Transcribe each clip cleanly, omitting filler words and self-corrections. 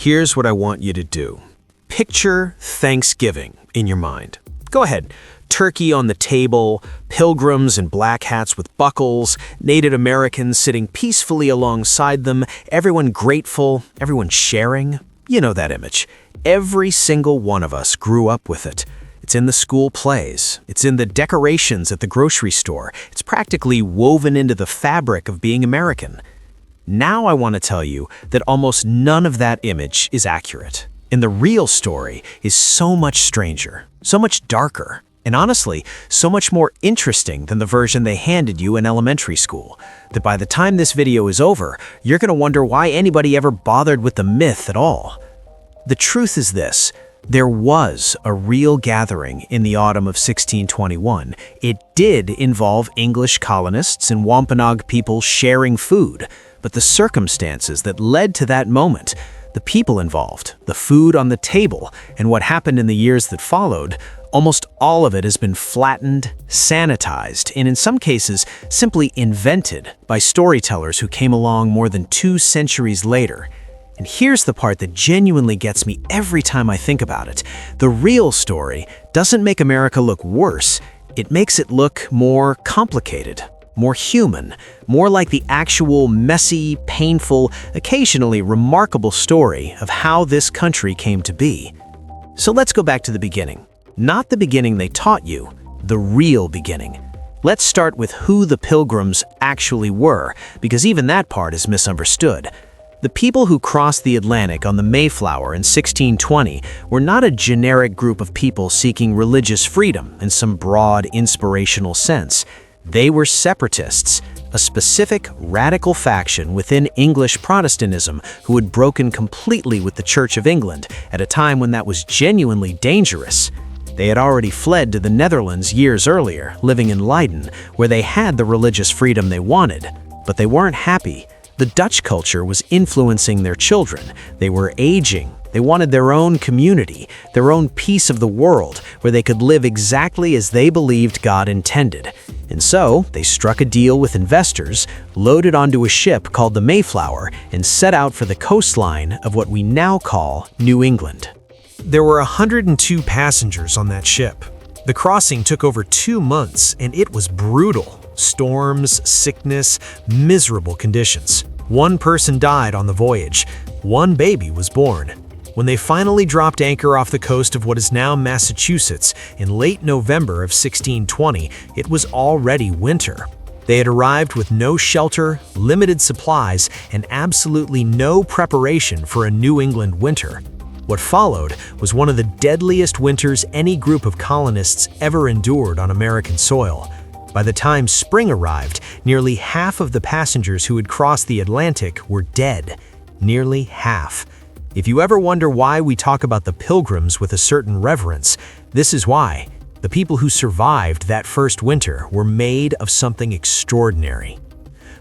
Here's what I want you to do. Picture Thanksgiving in your mind. Go ahead. Turkey on the table, pilgrims in black hats with buckles, Native Americans sitting peacefully alongside them, everyone grateful, everyone sharing. You know that image. Every single one of us grew up with it. It's in the school plays. It's in the decorations at the grocery store. It's practically woven into the fabric of being American. Now I want to tell you that almost none of that image is accurate. And the real story is so much stranger, so much darker, and honestly, so much more interesting than the version they handed you in elementary school, that by the time this video is over, you're going to wonder why anybody ever bothered with the myth at all. The truth is this: there was a real gathering in the autumn of 1621. It did involve English colonists and Wampanoag people sharing food, but the circumstances that led to that moment, the people involved, the food on the table, and what happened in the years that followed, almost all of it has been flattened, sanitized, and in some cases simply invented by storytellers who came along more than 2 centuries later. And here's the part that genuinely gets me every time I think about it. The real story doesn't make America look worse, it makes it look more complicated, more human, more like the actual messy, painful, occasionally remarkable story of how this country came to be. So let's go back to the beginning. Not the beginning they taught you, the real beginning. Let's start with who the Pilgrims actually were, because even that part is misunderstood. The people who crossed the Atlantic on the Mayflower in 1620 were not a generic group of people seeking religious freedom in some broad, inspirational sense. They were separatists, a specific, radical faction within English Protestantism who had broken completely with the Church of England at a time when that was genuinely dangerous. They had already fled to the Netherlands years earlier, living in Leiden, where they had the religious freedom they wanted. But they weren't happy. The Dutch culture was influencing their children. They were aging. They wanted their own community, their own piece of the world, where they could live exactly as they believed God intended. And so, they struck a deal with investors, loaded onto a ship called the Mayflower, and set out for the coastline of what we now call New England. There were 102 passengers on that ship. The crossing took over 2 months, and it was brutal. Storms, sickness, miserable conditions. 1 person died on the voyage. 1 baby was born. When they finally dropped anchor off the coast of what is now Massachusetts in late November of 1620, it was already winter. They had arrived with no shelter, limited supplies, and absolutely no preparation for a New England winter. What followed was one of the deadliest winters any group of colonists ever endured on American soil. By the time spring arrived, nearly half of the passengers who had crossed the Atlantic were dead. Nearly half. If you ever wonder why we talk about the Pilgrims with a certain reverence, this is why. The people who survived that first winter were made of something extraordinary.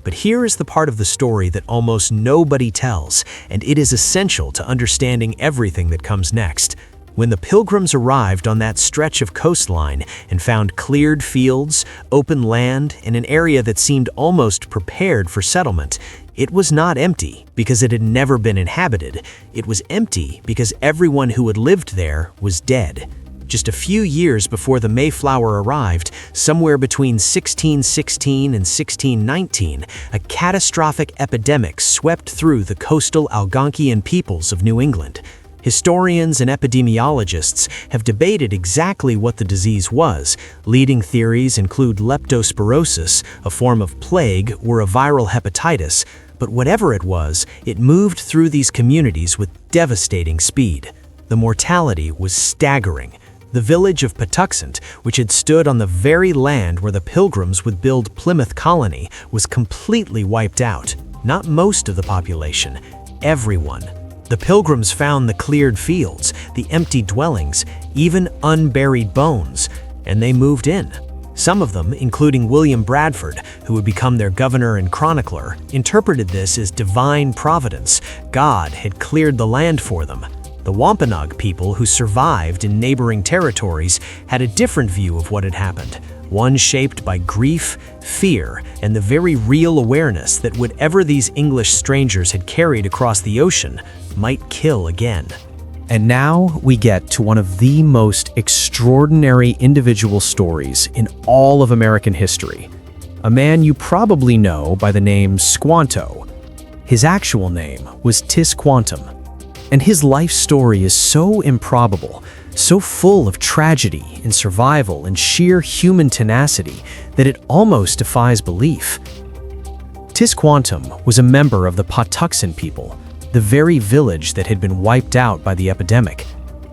But here is the part of the story that almost nobody tells, and it is essential to understanding everything that comes next. When the Pilgrims arrived on that stretch of coastline and found cleared fields, open land, and an area that seemed almost prepared for settlement, it was not empty because it had never been inhabited. It was empty because everyone who had lived there was dead. Just a few years before the Mayflower arrived, somewhere between 1616 and 1619, a catastrophic epidemic swept through the coastal Algonquian peoples of New England. Historians and epidemiologists have debated exactly what the disease was. Leading theories include leptospirosis, a form of plague, or a viral hepatitis. But whatever it was, it moved through these communities with devastating speed. The mortality was staggering. The village of Patuxent, which had stood on the very land where the Pilgrims would build Plymouth Colony, was completely wiped out. Not most of the population, everyone. The Pilgrims found the cleared fields, the empty dwellings, even unburied bones, and they moved in. Some of them, including William Bradford, who would become their governor and chronicler, interpreted this as divine providence. God had cleared the land for them. The Wampanoag people who survived in neighboring territories had a different view of what had happened. one shaped by grief, fear, and the very real awareness that whatever these English strangers had carried across the ocean might kill again. And now we get to one of the most extraordinary individual stories in all of American history. A man you probably know by the name Squanto. His actual name was Tisquantum, and his life story is so improbable, so full of tragedy and survival and sheer human tenacity that it almost defies belief. Tisquantum was a member of the Patuxent people, the very village that had been wiped out by the epidemic.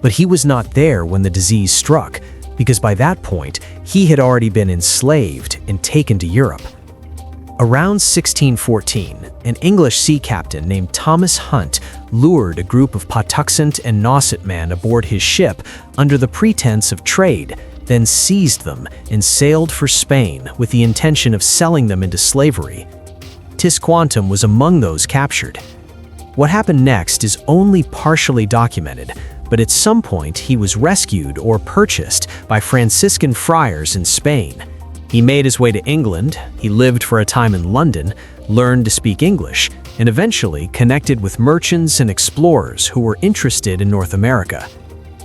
But he was not there when the disease struck, because by that point, he had already been enslaved and taken to Europe. Around 1614, an English sea captain named Thomas Hunt lured a group of Patuxent and Nauset men aboard his ship under the pretense of trade, then seized them and sailed for Spain with the intention of selling them into slavery. Tisquantum was among those captured. What happened next is only partially documented, but at some point he was rescued or purchased by Franciscan friars in Spain. He made his way to England, he lived for a time in London, learned to speak English, and eventually connected with merchants and explorers who were interested in North America.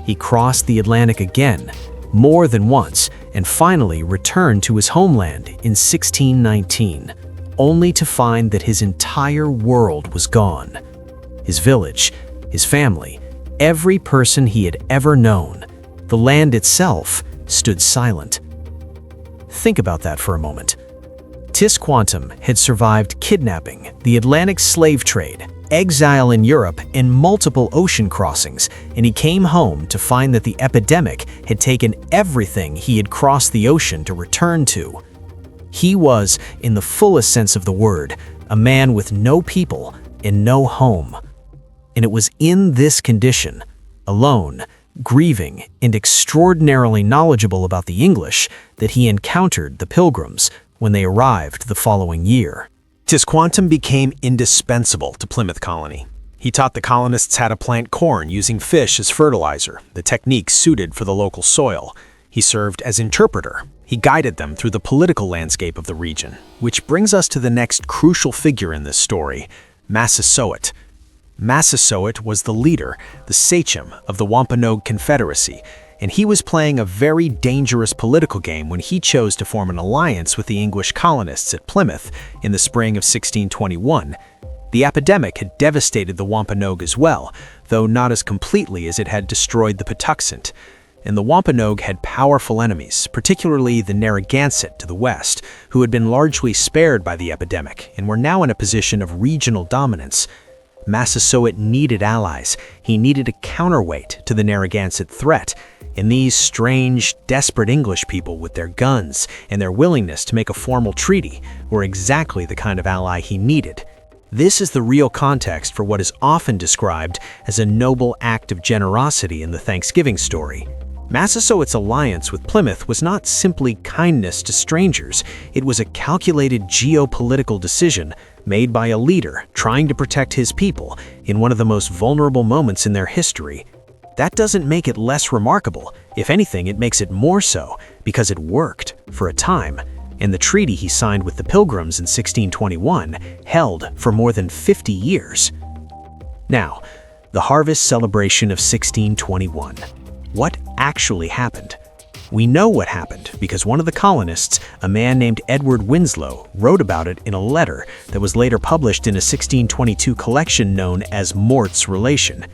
He crossed the Atlantic again, more than once, and finally returned to his homeland in 1619, only to find that his entire world was gone. His village, his family, every person he had ever known, the land itself stood silent. Think about that for a moment. Tisquantum had survived kidnapping, the Atlantic slave trade, exile in Europe, and multiple ocean crossings, and he came home to find that the epidemic had taken everything he had crossed the ocean to return to. He was, in the fullest sense of the word, a man with no people and no home. And it was in this condition, alone, grieving, and extraordinarily knowledgeable about the English, that he encountered the Pilgrims when they arrived the following year. Tisquantum became indispensable to Plymouth Colony. He taught the colonists how to plant corn using fish as fertilizer, the technique suited for the local soil. He served as interpreter. He guided them through the political landscape of the region, which brings us to the next crucial figure in this story, Massasoit. Massasoit was the leader, the sachem of the Wampanoag Confederacy, and he was playing a very dangerous political game when he chose to form an alliance with the English colonists at Plymouth in the spring of 1621. The epidemic had devastated the Wampanoag as well, though not as completely as it had destroyed the Patuxent. And the Wampanoag had powerful enemies, particularly the Narragansett to the west, who had been largely spared by the epidemic and were now in a position of regional dominance. Massasoit needed allies. He needed a counterweight to the Narragansett threat, and these strange, desperate English people with their guns and their willingness to make a formal treaty were exactly the kind of ally he needed. This is the real context for what is often described as a noble act of generosity in the Thanksgiving story. Massasoit's alliance with Plymouth was not simply kindness to strangers. It was a calculated geopolitical decision made by a leader trying to protect his people in one of the most vulnerable moments in their history. That doesn't make it less remarkable. If anything, it makes it more so, because it worked for a time, and the treaty he signed with the Pilgrims in 1621 held for more than 50 years. Now, the harvest celebration of 1621. What actually happened? We know what happened because one of the colonists, a man named Edward Winslow, wrote about it in a letter that was later published in a 1622 collection known as Mort's Relation.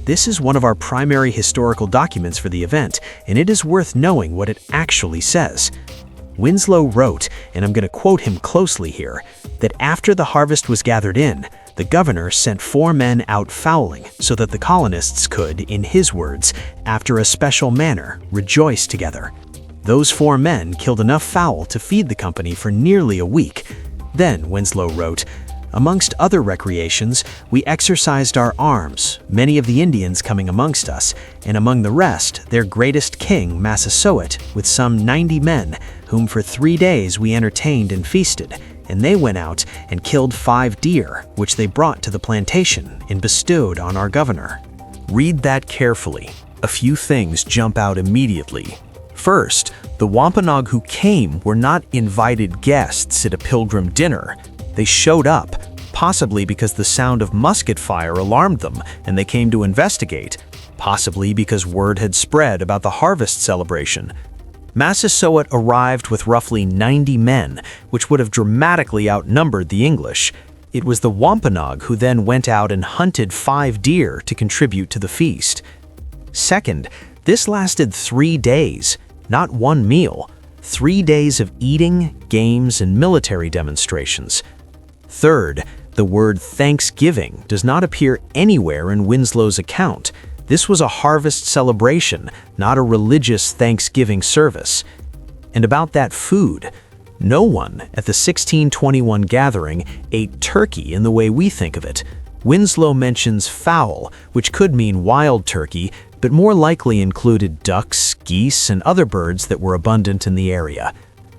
This is one of our primary historical documents for the event, and it is worth knowing what it actually says. Winslow wrote, and I'm going to quote him closely here, that after the harvest was gathered in, the governor sent 4 men out fowling so that the colonists could, in his words, after a special manner, rejoice together. Those 4 men killed enough fowl to feed the company for nearly a week. Then, Winslow wrote, amongst other recreations, we exercised our arms, many of the Indians coming amongst us, and among the rest, their greatest king, Massasoit, with some 90 men, whom for 3 days we entertained and feasted, and they went out and killed 5 deer, which they brought to the plantation and bestowed on our governor. Read that carefully. A few things jump out immediately. First, The Wampanoag who came were not invited guests at a pilgrim dinner. They showed up, possibly because the sound of musket fire alarmed them and they came to investigate, possibly because word had spread about the harvest celebration. Massasoit arrived with roughly 90 men, which would have dramatically outnumbered the English. It was the Wampanoag who then went out and hunted 5 deer to contribute to the feast. Second, this lasted 3 days, not one meal, 3 days of eating, games, and military demonstrations. Third, the word Thanksgiving does not appear anywhere in Winslow's account. This was a harvest celebration, not a religious Thanksgiving service. And about that food, no one at the 1621 gathering ate turkey in the way we think of it. Winslow mentions fowl, which could mean wild turkey, but more likely included ducks, geese, and other birds that were abundant in the area.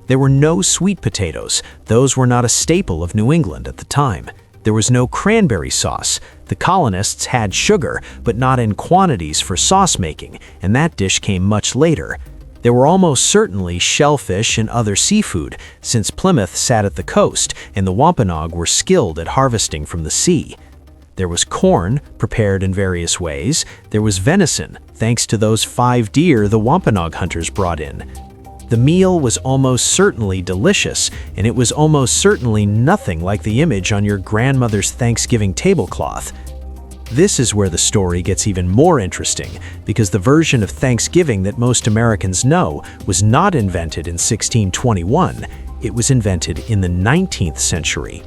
There were no sweet potatoes. Those were not a staple of New England at the time. There was no cranberry sauce. The colonists had sugar, but not in quantities for sauce making, and that dish came much later. There were almost certainly shellfish and other seafood, since Plymouth sat at the coast and the Wampanoag were skilled at harvesting from the sea. There was corn, prepared in various ways. There was venison, thanks to those 5 deer the Wampanoag hunters brought in. The meal was almost certainly delicious, and it was almost certainly nothing like the image on your grandmother's Thanksgiving tablecloth. This is where the story gets even more interesting, because the version of Thanksgiving that most Americans know was not invented in 1621. It was invented in the 19th century.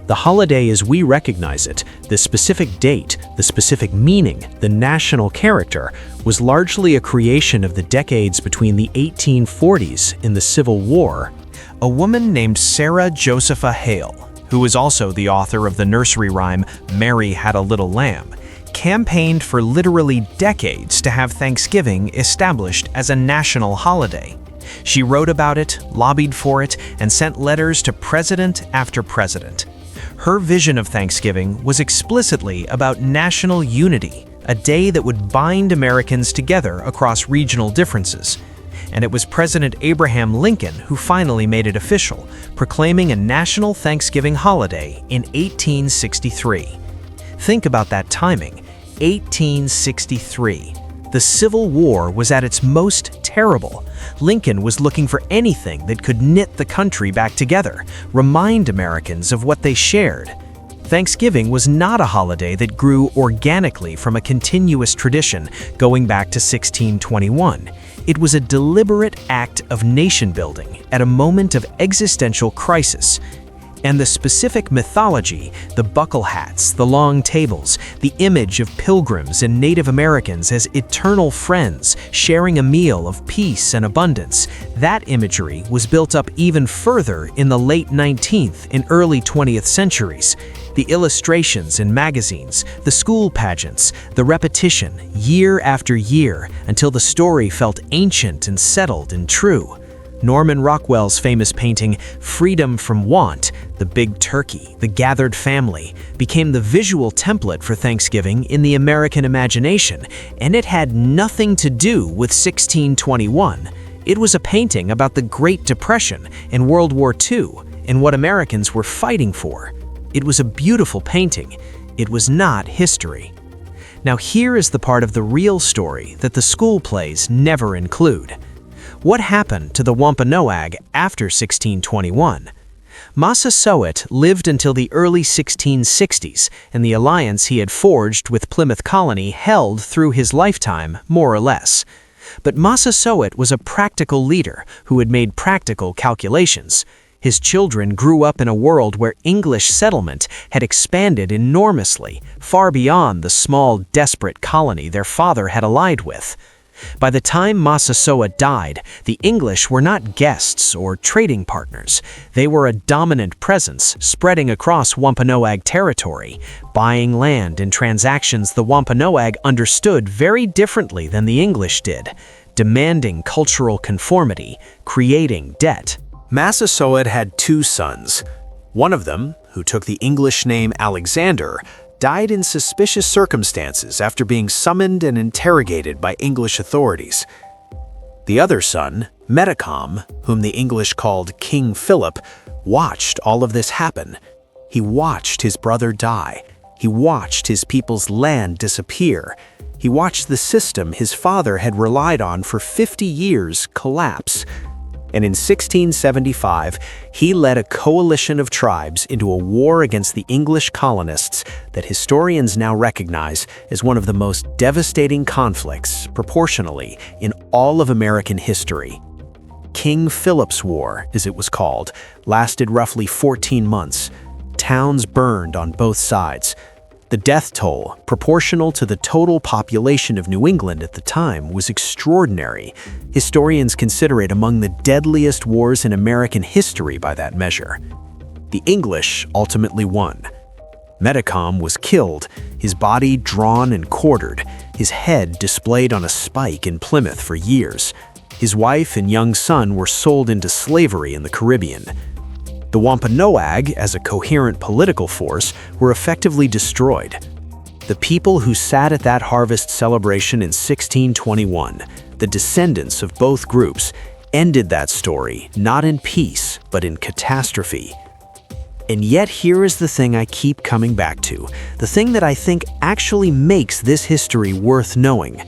The holiday as we recognize it, the specific date, the specific meaning, the national character, was largely a creation of the decades between the 1840s and the Civil War. A woman named Sarah Josepha Hale, who is also the author of the nursery rhyme Mary Had a Little Lamb, campaigned for literally decades to have Thanksgiving established as a national holiday. She wrote about it, lobbied for it, and sent letters to president after president. Her vision of Thanksgiving was explicitly about national unity, a day that would bind Americans together across regional differences. And it was President Abraham Lincoln who finally made it official, proclaiming a national Thanksgiving holiday in 1863. Think about that timing, 1863. The Civil War was at its most terrible. Lincoln was looking for anything that could knit the country back together, remind Americans of what they shared. Thanksgiving was not a holiday that grew organically from a continuous tradition going back to 1621. It was a deliberate act of nation-building at a moment of existential crisis. And the specific mythology, the buckle hats, the long tables, the image of pilgrims and Native Americans as eternal friends sharing a meal of peace and abundance, that imagery was built up even further in the late 19th and early 20th centuries. The illustrations in magazines, the school pageants, the repetition year after year until the story felt ancient and settled and true. Norman Rockwell's famous painting, Freedom from Want, the big turkey, the gathered family, became the visual template for Thanksgiving in the American imagination, and it had nothing to do with 1621. It was a painting about the Great Depression and World War II and what Americans were fighting for. It was a beautiful painting. It was not history. Now here is the part of the real story that the school plays never include. What happened to the Wampanoag after 1621? Massasoit lived until the early 1660s, and the alliance he had forged with Plymouth Colony held through his lifetime, more or less. But Massasoit was a practical leader who had made practical calculations. His children grew up in a world where English settlement had expanded enormously, far beyond the small, desperate colony their father had allied with. By the time Massasoit died, the English were not guests or trading partners. They were a dominant presence spreading across Wampanoag territory, buying land in transactions the Wampanoag understood very differently than the English did, demanding cultural conformity, creating debt. Massasoit had 2 sons. One of them, who took the English name Alexander, died in suspicious circumstances after being summoned and interrogated by English authorities. The other son, Metacom, whom the English called King Philip, watched all of this happen. He watched his brother die. He watched his people's land disappear. He watched the system his father had relied on for 50 years collapse. And in 1675, he led a coalition of tribes into a war against the English colonists that historians now recognize as one of the most devastating conflicts, proportionally, in all of American history. King Philip's War, as it was called, lasted roughly 14 months. Towns burned on both sides. The death toll, proportional to the total population of New England at the time, was extraordinary. Historians consider it among the deadliest wars in American history by that measure. The English ultimately won. Metacom was killed, his body drawn and quartered, his head displayed on a spike in Plymouth for years. His wife and young son were sold into slavery in the Caribbean. The Wampanoag, as a coherent political force, were effectively destroyed. The people who sat at that harvest celebration in 1621, the descendants of both groups, ended that story not in peace, but in catastrophe. And yet here is the thing I keep coming back to, the thing that I think actually makes this history worth knowing.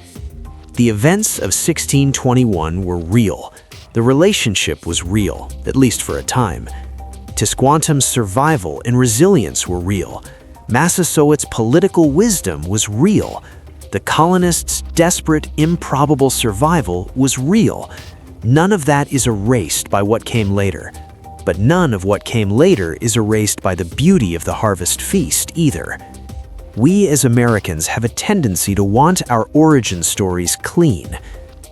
The events of 1621 were real. The relationship was real, at least for a time. Tisquantum's survival and resilience were real. Massasoit's political wisdom was real. The colonists' desperate, improbable survival was real. None of that is erased by what came later. But none of what came later is erased by the beauty of the harvest feast either. We as Americans have a tendency to want our origin stories clean.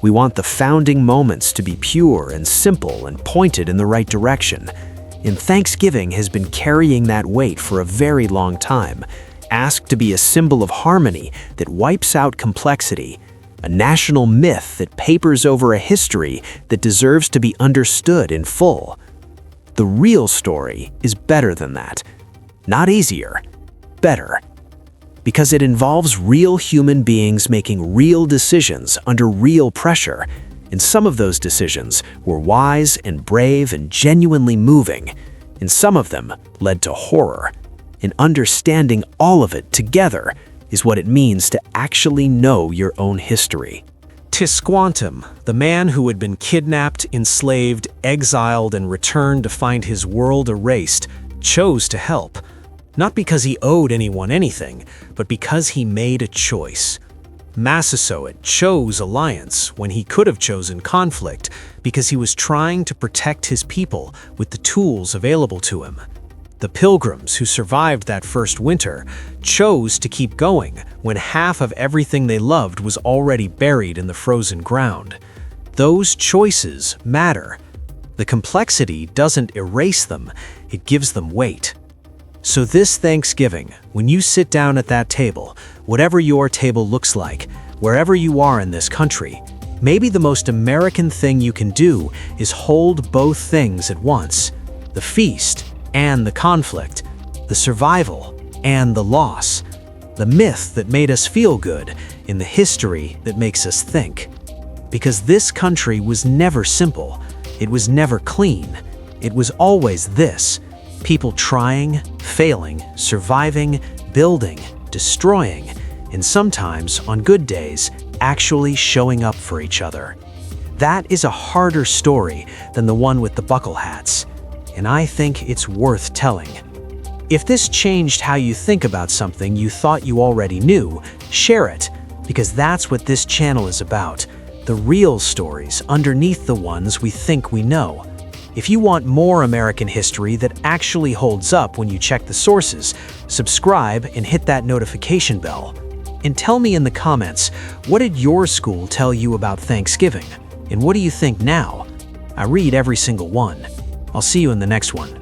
We want the founding moments to be pure and simple and pointed in the right direction. And Thanksgiving has been carrying that weight for a very long time, asked to be a symbol of harmony that wipes out complexity, a national myth that papers over a history that deserves to be understood in full. The real story is better than that. Not easier, better. Because it involves real human beings making real decisions under real pressure. And some of those decisions were wise and brave and genuinely moving, and some of them led to horror. And understanding all of it together is what it means to actually know your own history. Tisquantum, the man who had been kidnapped, enslaved, exiled, and returned to find his world erased, chose to help. Not because he owed anyone anything, but because he made a choice. Massasoit chose alliance when he could have chosen conflict because he was trying to protect his people with the tools available to him. The Pilgrims who survived that first winter chose to keep going when half of everything they loved was already buried in the frozen ground. Those choices matter. The complexity doesn't erase them, it gives them weight. So this Thanksgiving, when you sit down at that table, whatever your table looks like, wherever you are in this country, maybe the most American thing you can do is hold both things at once, the feast and the conflict, the survival and the loss, the myth that made us feel good and the history that makes us think. Because this country was never simple, it was never clean, it was always this. People trying, failing, surviving, building, destroying, and sometimes, on good days, actually showing up for each other. That is a harder story than the one with the buckle hats, and I think it's worth telling. If this changed how you think about something you thought you already knew, share it, because that's what this channel is about, the real stories underneath the ones we think we know. If you want more American history that actually holds up when you check the sources, subscribe and hit that notification bell. And tell me in the comments, what did your school tell you about Thanksgiving? And what do you think now? I read every single one. I'll see you in the next one.